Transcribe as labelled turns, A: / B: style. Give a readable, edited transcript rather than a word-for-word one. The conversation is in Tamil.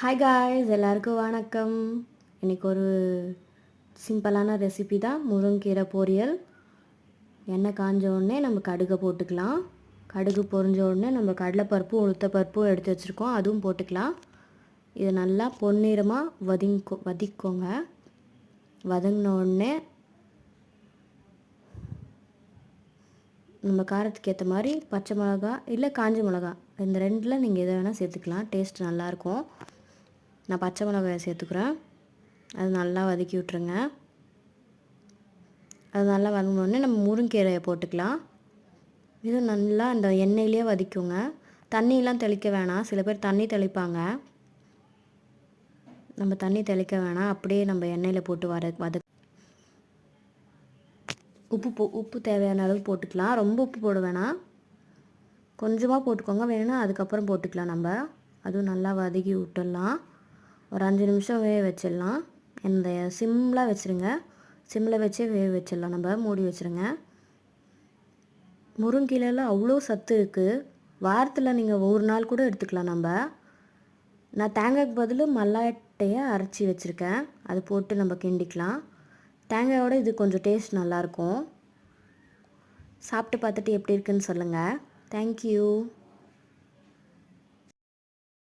A: ஹாய் காய்ஸ், எல்லாருக்கும் வணக்கம். இன்றைக்கி ஒரு சிம்பிளான ரெசிபி தான் முருங்கீரை பொரியல். எண்ணெய் காஞ்ச உடனே நம்ம கடுகை போட்டுக்கலாம். கடுகு பொரிஞ்ச உடனே நம்ம கடலைப்பருப்பு உளுத்தப்பருப்பும் எடுத்து வச்சுருக்கோம், அதுவும் போட்டுக்கலாம். இது நல்லா பொன்னிறமாக வதக்கிக்கோங்க. வதங்கின உடனே நம்ம காரத்துக்கு ஏற்ற மாதிரி பச்சை மிளகா இல்லை காஞ்ச மிளகா இந்த ரெண்டில் நீங்கள் எதை வேணால் சேர்த்துக்கலாம், டேஸ்ட் நல்லாயிருக்கும். நான் பச்சை மிளகாயை சேர்த்துக்கிறேன். அது நல்லா வதக்கி விட்ருங்க. அது நல்லா வதங்கினோடனே நம்ம முருங்கீரையை போட்டுக்கலாம். இது நல்லா அந்த எண்ணெயிலே வதக்குங்க. தண்ணியெலாம் தெளிக்க வேணாம். சில பேர் தண்ணி தெளிப்பாங்க, நம்ம தண்ணி தெளிக்க வேணாம். அப்படியே நம்ம எண்ணெயில் போட்டு உப்பு தேவையான அளவு போட்டுக்கலாம். ரொம்ப உப்பு போட வேணாம், கொஞ்சமாக போட்டுக்கோங்க. வேணும்னா அதுக்கப்புறம் போட்டுக்கலாம். நம்ம அதுவும் நல்லா வதக்கி விட்டுடலாம். ஒரு 5 நிமிஷம் வேக வச்சிடலாம். இந்த சிம்மில் வச்சுருங்க. சிம்மில் வச்சே வேக வச்சிடலாம். நம்ம மூடி வச்சுருங்க. முருங்கீரையில் அவ்வளோ சத்து இருக்குது. வாரத்தில் நீங்கள் ஒரு நாள் கூட எடுத்துக்கலாம். நான் தேங்காய்க்கு பதில் மல்லாட்டையை அரைச்சி வச்சுருக்கேன், அது போட்டு நம்ம கிண்டிக்கலாம். தேங்காயோட இது கொஞ்சம் டேஸ்ட் நல்லாயிருக்கும். சாப்பிட்டு பார்த்துட்டு எப்படி இருக்குன்னு சொல்லுங்கள். தேங்க்யூ.